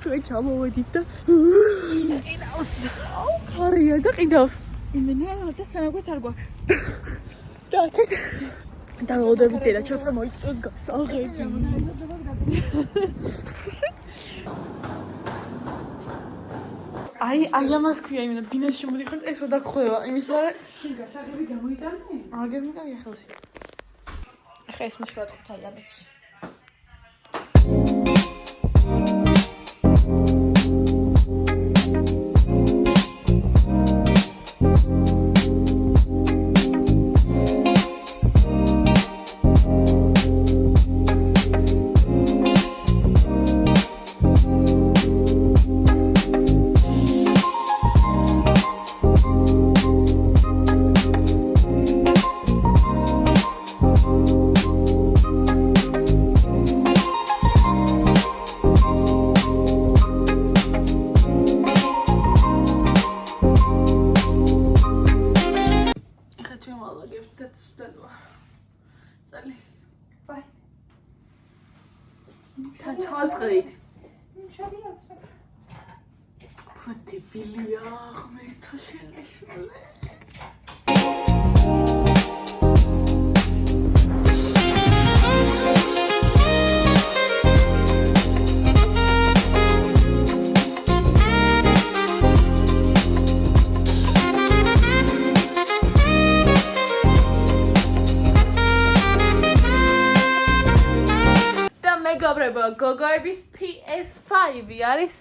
ჩვენ ჩამოვედით და ყიდავს. ხარია და ყიდავს. იმენა და სანაგვეთ არ გვაქვს. და დაუდებით და ჩვენს მოიწვიოთ გასაღები. აი ამას ქვია იმენა ბინაში მოდიხარ ეს რა დაგხვევა იმის მერე შენ გასაღები გამოიტანე? აგერ მიტანე ხელში. ახლა ეს მაშინ ვაწყობთ ამას. Დებილია ღმერთო შენეშული. და მეგობრებო, გოგოების PS5 არის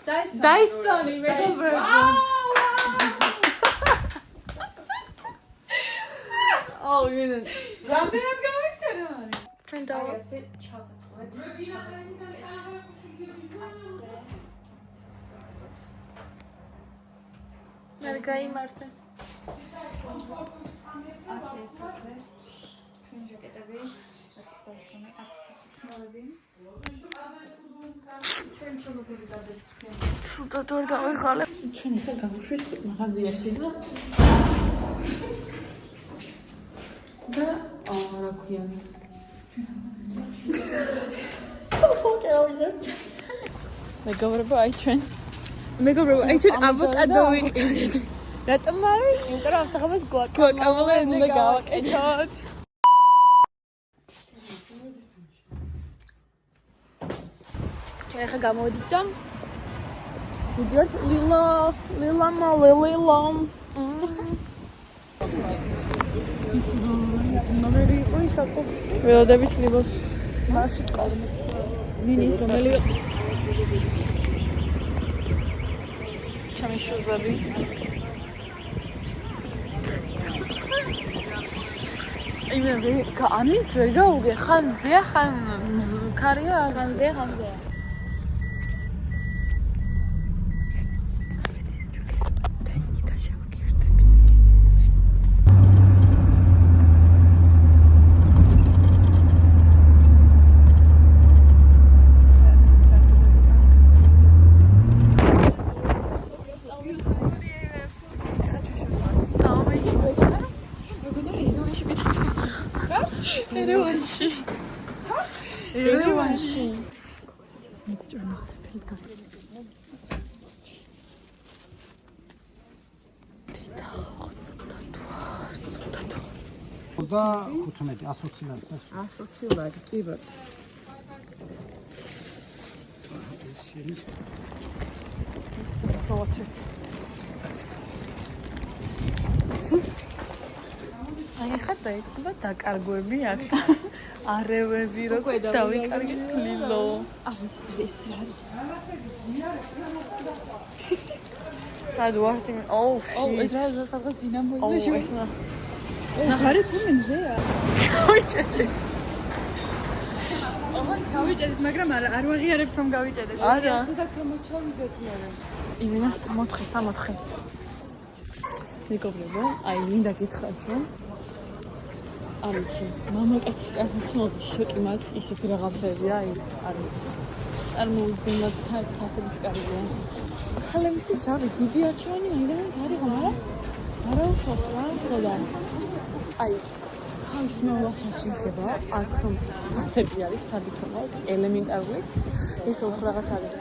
Dyson-ი მეგობრებო. აუ ვინ რამდენად გამიცედა მარი? ჩვენ დავა ასე ჩავაწვეთ. მე გაიმართე. აქ ეს ასე ჩვენ ჟაკეტები, აქ სტავსონი, აქ ცნობები. ჩვენ ჩამოვიდი გადაცემა. ცუდად ვერ დავიღალე. ჩვენ ახლა გავუშვეს მაღაზიაში და რა ქვია? მეგობრებო, აი ჩვენ ავოკადო ვიყიდით. რატომ არის? იმიტომ რომ ამსახებას გვაკამოლე უნდა გავაკეთოთ. ჩვენ ახლა გამოვიდით და ვიდეოს ლილამ. ის ნომერი იყო ის ავტობუსი. ველოდებით ლილოს მარშრუტკას. მინის რომელი ჩემი შუზები. იმენ ამის ვერ გაუგე, ხან მზეა, ხან ქარია, ხან მზეა. ერევანში. მეჭრონა ხასცილით გავსწრებ. და 15 ასოციაციას. ასოციაცია, კი ბატონო. აი ხა დაიწყება დაკარგვები აქ. არევები როგორ დავიკარგეთ ლილო. ამის ეს რა. სად ვარ წინ? ოუ, ეს რა სადღაც დინამოებში. ნახარი თუ მზეა. გავიჭედეთ. გავიჭედეთ, მაგრამ არ ვაღიარებს რომ გავიჭედეთ. არა. ასე და გამოჩავიდეთ მე. იმენა 64. მეგობრებო, აი მინდა გითხრათ რომ არის მამაკაცის ასაცმოზე შოკი მაქვს ისეთი რაღაცებია, აი არის წარმოვიდგინოთ თასების კარგია. ხალემისთვის რავი დიდი არჩევანი აიდანაც არის ხო, მაგრამ არა უშავს რა, ხოდა აი ხალხს მოვასწრებში ხება, აქ რომ თასები არის სადიქრომალ ელემენტარული. ეს უფრო რაღაც არის.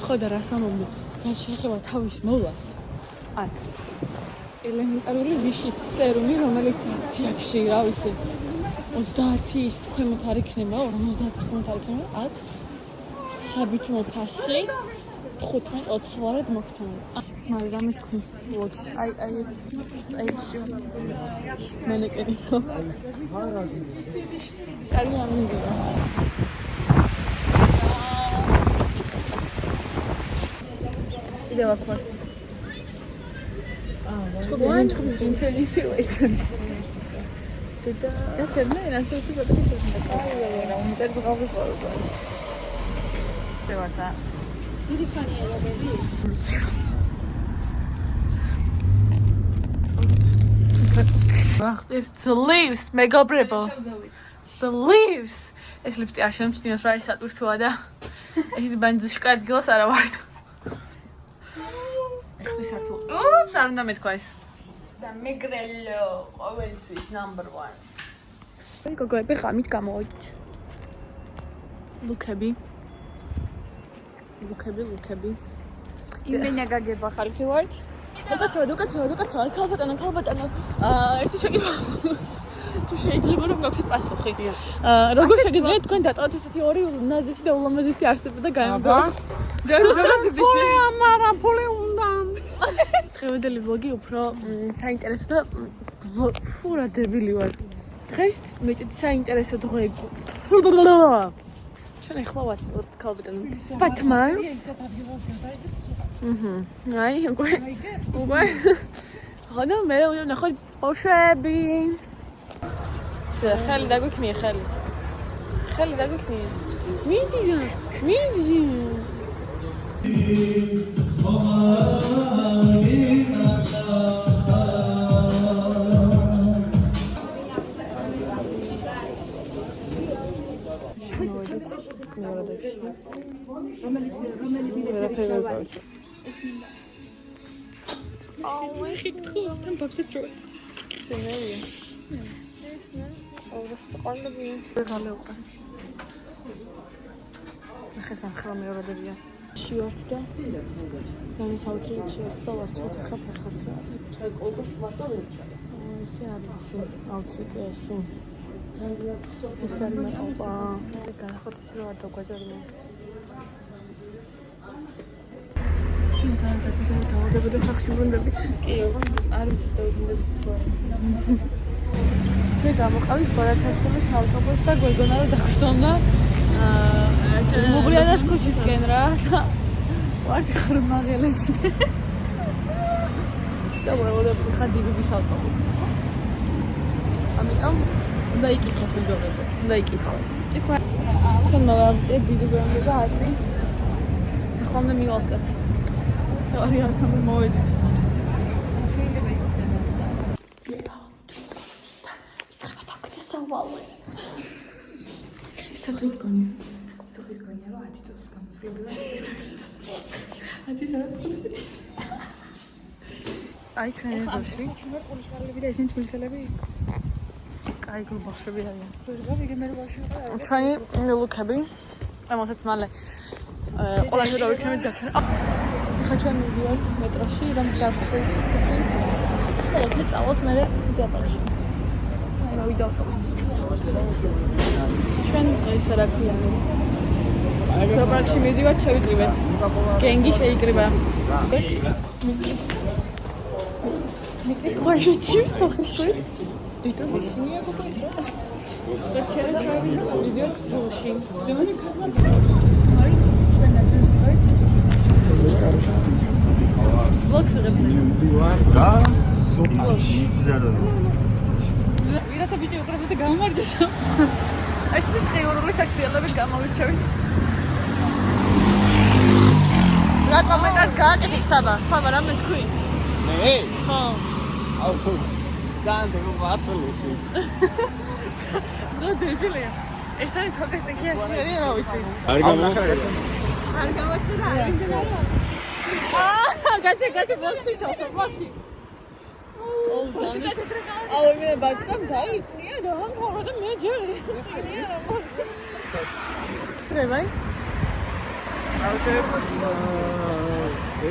ხო და რას ამბობ? რაც შეეხება თავის მოვლას. აქ ელემენტარული ვიშის სერუმი, რომელიც აქციაში, რა ვიცი, 30-ის ქვემოთ არ იქნება, 50-ის ქვემოთ არ იქნება, აქ საბიჭმო ფასში 15-20 ლარად მოგცემენ. მაგრამ რამე თქვი, ვოთ, აი ეს მენეკერი ხო? კარგი ამინდია. კიდევ აქ ვარ. ჩხუბი ინტელექტუალისტი. და შეიძლება რასაოცი პოდკასტი შექმნა. აი, რა უმეტეს გავყიდო. დევართა. დიდი ფანია როდები. ვახტის ძლივს მეგობრებო. ძლივს. ეს ლიფტი არ შემჩნიოს რა ის სატვირთოა და ეს ბენზინში კადგილას არა ვართ. ეხლა სართულ. ოპს, არ უნდა მეთქვა ეს. სამეგრელო, ყოველთვის number 1. გოგოები ხამით გამოვიდით. ლუკები. იმენა გაგება ხალხი ვართ. დუკაცო, ქალბატონო. ერთი შეგება. თუ შეიძლება რომ გაქვთ პასუხი. როგორ შეგიძლიათ თქვენ დატოვოთ ესეთი ორი ნაზისი და ულამაზესი არსება და გაემგზავროთ? ფული უნდა. დღევანდელი ვლოგი უფრო საინტერესო და ფურა დებილი ვარ. დღეს მეტად საინტერესო დღე. ჩვენ ახლა ვაცლობთ ქალბატონ ბათმანს. აი, უკვე. ხოდა მე ვნახოთ ბავშვები. ხელი დაგვიქნია ხელი. მიდი. შიორტ და მომისავთრით შიორტ და ვარცხოთ ხა ფეხაცია. ესე არის აუცილებელი. ეს არის ოპა. განახოთ ისე ვარ დაგვაჯერნა. ჩვენ დაგვიზარდა დავდებოდა სახში ბრუნდებით. კი, არ ვიცი დავდებით თქო. ჩვენ გამოყავით ბორათაშვილის ავტობუსს და გვეგონა რომ დაგვსვამდა მუღლიანას ქუჩისკენ რა და ვართ ხრმაღელებში. და ველოდები ხა დიდუბის ავტობუსს. ამიტომ უნდა იკითხოთ მეგობრებო, უნდა იკითხოთ. კითხვა. ჩვენ მოვაღწია დიდუბამდე და აწი. სახვამდე მივალთ კაცი. თავი არ გამოვედით. შეიძლება იქნება. იწყება თქო სავალე. სოხის გონია რომ 10 წუთის გამოსვლოდა. 10 საათი. აი ჩვენ ეზოში. ჩვენ პოლიშკარლები და ესენ თბილისელები. კაი გულბახშები არიან. ჩვენი ლუკები. რომელსაც მალე ყველანი დავიქნებით გაჩვენა. ხა ჩვენ მივიდივართ მეტროში, რომ დავხვდეს სოფი. და ეს წავალთ მერე ზეპარში. მოვიდა ავტობუსი. ჩვენ ეს რა ქვია. ზეპარში მივიდივართ, შევიკრიბეთ. გენგი შეიკრიბა. მიკრის ხოშიჩი სოფი. დიტო მიხნია გოგოისა. და ჩერა ჩავი ვიდეო ფულში. დემონი ქაღალ. აი ჩვენ არის. Vlogs მივდივარ და სოფში მზადდება. ვიღაცა ბიჭი უყურებდა და გამომარჯვეს. ეს ციტრიული საქციელებით გამოვირჩევით. რა კომენტარს გააკეთებ საბა? საბა რამე თქვი? მე? ხო. აუ ძალიან დაგმართლეში. რა დებილია. ეს არის თოკეს ტიქიაში არის რა ვიცი. არ გამახარა. არ გამახარა, არ ვინდა. გაჩე ბოქსი ჩავსა ბოქსი. აუ მე ბაჭკამ დაიწყია და ამქორა და მე ჯერ წინია რა მოგ. ტრებაი.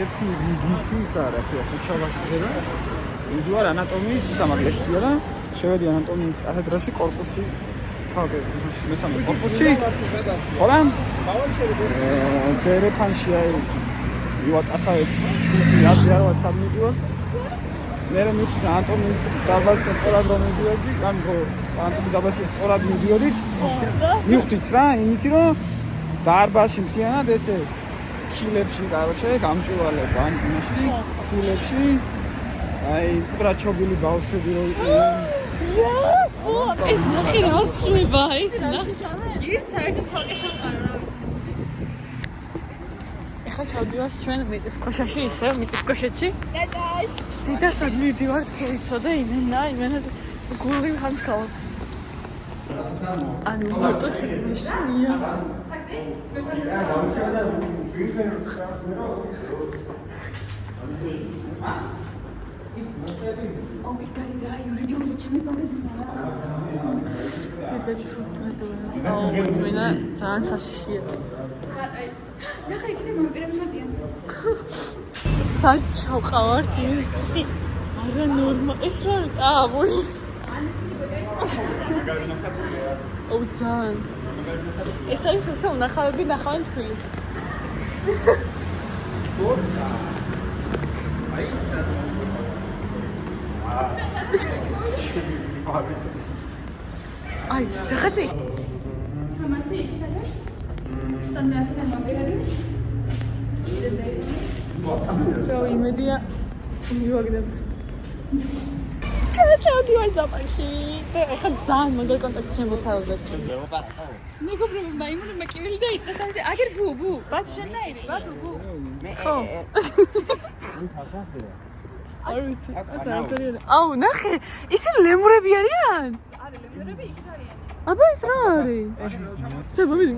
ერთი გიცი ის არა, ხუჩავასწრება. ვიდეო ანატომიის სამაგ ლექცია და შევედი ანატომიის კათედრაში კორპუსი ცალკე მესამე კორპუსი. ხოლო დერეფანში აი ვატასავე იაზე არ ვარ სამიდიო. მე მივხვდი ანატომიის დაბასკეს სწორად რომ მიდიოდი, ან ანატომიის დაბასკეს სწორად მიდიოდით. მივხვდით რა, იმითი რომ დარბაზში მთლიანად ესე ქილებში, короче, გამჭვირვალება ან იმაში, ქილებში აი პრაჩობილი ბავშვები რო იყვნენ. ეს ნახე რა შვება, ეს ნახე. ის საერთოდ ცალკე სამყარო რა ვიცი. ეხლა ჩავდივართ ჩვენ მიწისქვეშაში ისე, მიწისქვეშეთში. დედაშ. დედასად მივდივართ თუ იცოდე იმენა გული ხანძქალობს. ანუ მარტო შემიშნია. მენა ძალიან საშიშია. ნახე იქნება ვამპირები მოდიან. სად ჩავყავართ ის? არა ნორმა. ეს რა? ვუი. ოუ ძალიან. ეს არის როცა უნახავები ნახავენ თბილისს. აი, რაღაცა. სამაში იქნება. სანდაფთან მაგერები. რო იმედია მივაგდებს. ჩავდივარ ზაპაში. ეხლა ძალიან მაგარ კონტაქტში შემოთავაზებ. მეგობრებო, მაიმუნი მეკივილი დაიწყეს ასე. აგერ ბუ. ბათუ შენაირი, ბათუ ბუ. ხო. არ ვიცი. აუ, ნახე, ისინი ლემურები არიან? არა, ლემურები იქ არიან. აბა ეს რა არის? საბამი.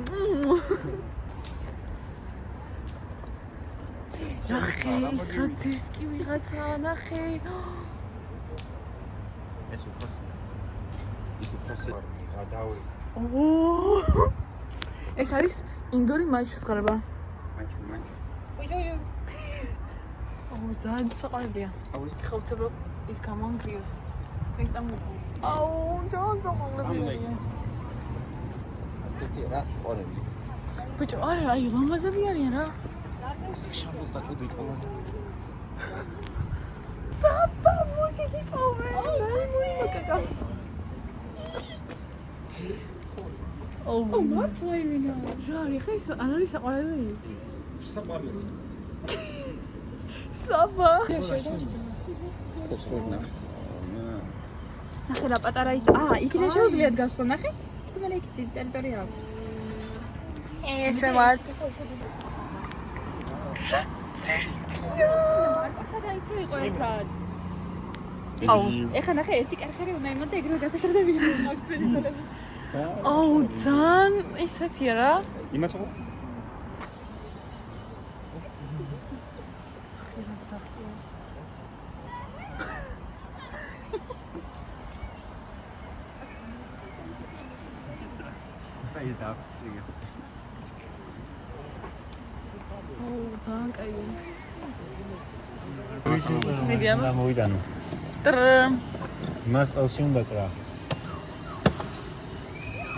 ნახე, ის რა ძირსკი ვიღაცაა, ნახე. ეს უფასი. ის უფასი გადავი. ეს არის ინდორი მაჩის ღრება. მაჩი. ოი. აუ, ძალიან საყვარელია. აუ, ის ხავცებ რომ ის გამანგრიოს. მე წამოდი. აუ, ძალიან საყვარელია. ცოტა რას ყოლები. ბიჭო, არა, აი ლამაზები არიან რა. შამოს დაკუდი თქო. Papa, მოდი ხიფოვე. მოიკაკა. აუ, მართლა იმენა. ჟარი, ხა ის არ არის საყვარელი? საყვარელია. საბა. ნახე რა პატარა ის. იქიდან შეუძლიათ გასვლა, ნახე? თუმცა იქ ტერიტორია აქვს. ჩვენ ვართ. მარტო ის რო იყო ერთად. აუ, ეხლა ნახე ერთი კარხერი უნდა იმოდა ეგრევე გაწეტრდებიან მაგს ფერისოლები. აუ, ძალიან ისეთია რა. იმათ ხო? აი და ციგა. ძალიან კაია. და მოვიდანო. მას ყელში უნდა კრა.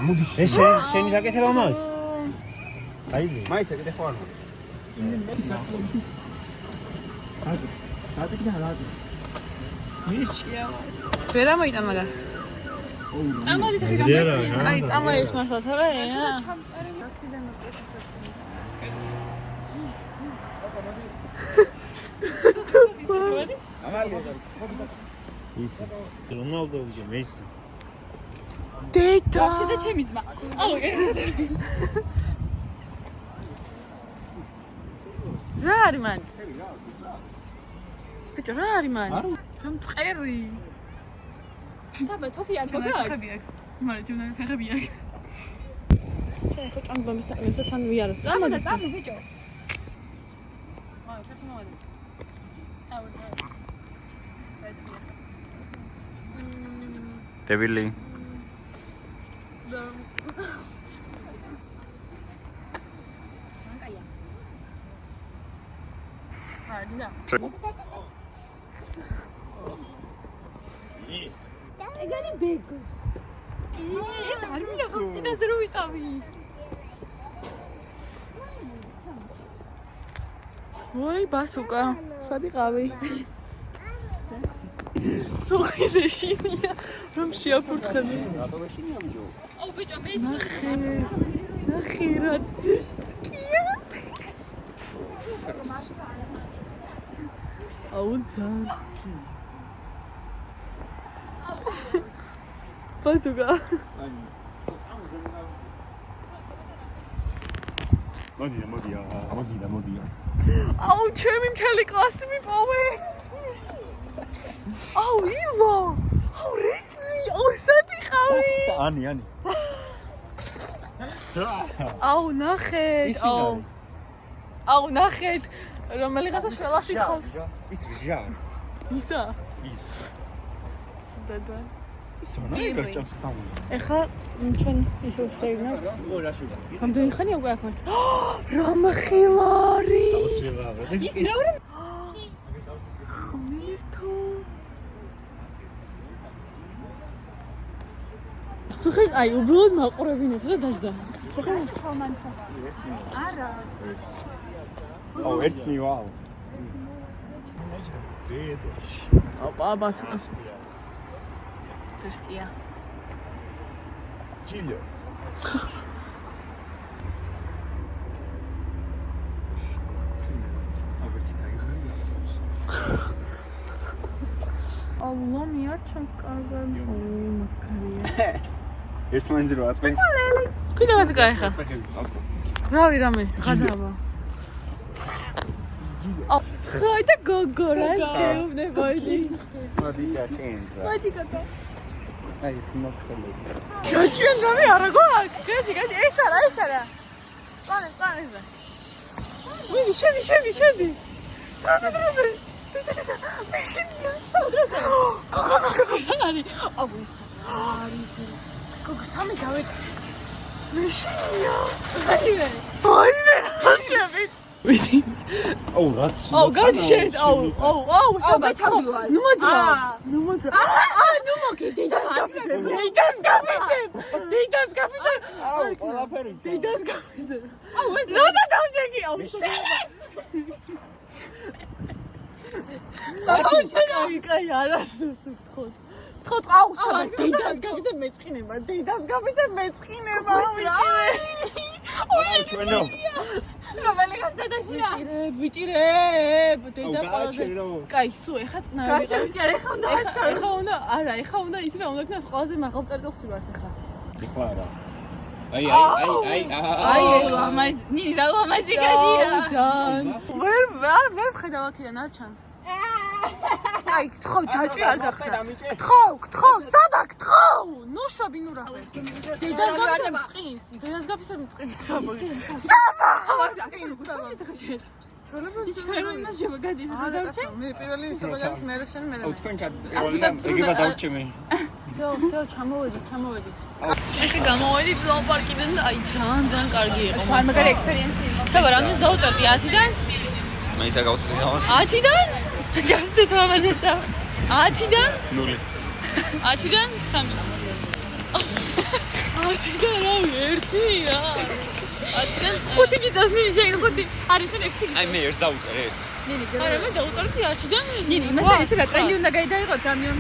მოდი ეს შენი გაკეთება მას? აიზე. მაინც ეკეთე ხო არა? დადი და დადი. მიშია. ვერა მოიტან მაგას. წამოდი და გამარჯვე. აი, წამოდის მასაც არა? ის რონალდო მესი დედა ვაფშე და ჩემი ძმა აუ რა არის მან ბიჭო რა არის მან რა მწყერი საბა თოფი არ მოგაქვს ფეხები აქვს მარა ჯუნა ფეხები აქვს ჩვენ ხო ჭამბამის საერთოდ ვიარო წამო ბიჭო დებილი კაია Harika. Egani bego. ეს არ მინახავს წინაზე რო ვიყავი. ვაი, ბასუკა, სადი ყავი. სულხიზე შინია, რომ შეაფურთხები. რატომ შინია მჯო? აუ ბიჭო, მე ის ნახე რა ძირსკია. აუ ძან. ბასუკა. მოდია. აუ ჩემი მთელი კლასი მიპოვე. აუ ივა. აუ რესი, აუ სადი ყავი. Ani. აუ ნახეთ, აუ ნახეთ, რომელიღაცა შველას იხავს. Is ja. ისა? Is. სდედა. Sonaiga ჭამს ხამო. ეხლა ჩვენ ისე ვსეირნავ. რამდენი ხანია უკვე აქ ვართ? რა მხილარი. ის მეორე ხმირთო. სულ აი უბრალოდ მაყურებინებ და დაждდა. სულ ხომანცა. არა. Oh, ერთს მივალ. ოპა, ბათუკას. Წერსკია. Ჭილო. აულა მიარჩენს კარგად. ოი, მაგარია. ერთმანეთზე რა ასპენს. კიდევ ასე გაიხა. რავი რამე, ხადავა. ხაი და გოგორა გეუბნებოდი. მოდი გაშენს. მოდი გოგო. აი სმოქელი. ჩაჩვენ რამე არა გვაქვს. გაში, ეს არა. წანე. ვინი შედი. ტრაზ. მეშინია. საუბრაზე. გოგო. აუის. გოგო სამი დავეთ. მეშინია. აიმე. შეები. ვიდი. აუ რაც. აუ გადიშეთ. აუ საბა ჩავივარ. ნუ მოძრა. ნუ მოკი დედას გაფიცებ. აუ ყველაფერი. დედას გაფიცებ. აუ ეს რა დავჯექი. აუ კაი არასდროს თქოთ აუ საბა დედას გაფიცებ მეწყინება. აუ ჩვენო. რომელი განცადაშია? ვიტირებ, დედა ყველაზე. კაი, სუ ეხა წნარი. გაჩერს კი არა, ეხა უნდა აჩქაროს. ეხა უნდა ის რა უნდა ქნას ყველაზე მაღალ წერტილში ვართ ეხა. ეხლა რა. აი. ლამაზ, ნი რა ლამაზი გადია. ჯან. ვერ ხედავ აქედან არ ჩანს. კაი, თხო, ჯაჭვი არ გახსნა. თხო, საბა, ნუ შვები ნუ რა. დედას გაფიცებ მწყინს. საბა. მე პირველი ვისაუბრებ მე რა შენ მე რა. თქვენ ეგება დავჭმე. всё, ჩამოვედით. ეხლა გამოვედით ზოოპარკიდან და აი ძალიან კარგი იყო. ძალიან მაგარი ექსპერიენსი იყო. საბა, რამდენს დავუწევდი 10-დან? მე ისა გავწევდი 10-დან? გასდეთ ამაზეთა. 10-დან? 0. 10-დან 3. 10-დან რავი, 1 რა. 10-დან 5 გიწევს ნინი შენ 5. არის შენ 6 გიწევს. აი მე ერთ დავუწერ ერთ. ნინი, არა მე დავუწევდი 10-დან. ნინი, იმასთან ისე რა ტრენდი უნდა გაიდაიღო დამიონ.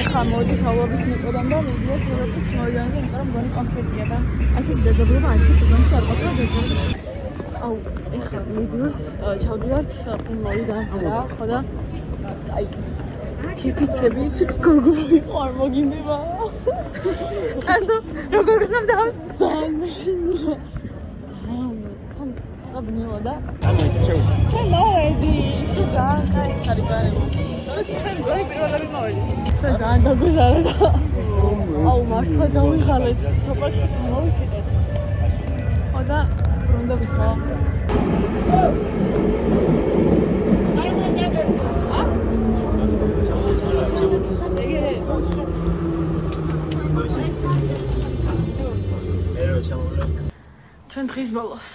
ეხლა მოდი ხალობის მიწოდან და მიდიოთ ევროპის მოედანზე, იმიტომ რომ მგონი კონცერტია და ასე დაძაბულობა არის პროგრამაში არ ყოფილა დაძაბულობა. აუ, ეხლა მიდიოთ, ჩავდივართ მოედანზე რა, ხო და წაიგი. კიფიცებით გოგო არ მოგინდება. ასო, როგორ გზნობ დავს? ძალიან მაშინია. თან წაბნილა და ჩვენ მოვედი. ძალიან კაი ხარი გარემო. ჩვენ გვარი პირველები მოვედი. ჩვენ ძალიან დაგუჟარა და აუ მართლა დავიღალეთ. საპარკში გამოვიქიდეთ. ხო და ბრუნდებით რა. ჩვენ დღის ბოლოს.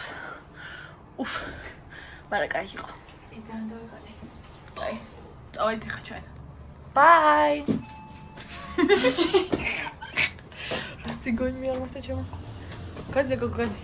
უფ, მაგრამ კაი იყო. ძალიან დავიღალე. აი, წავედით ახლა ჩვენ. Bye. სიგონი მე არ მოხდა ჩემო. გადი გოგონი.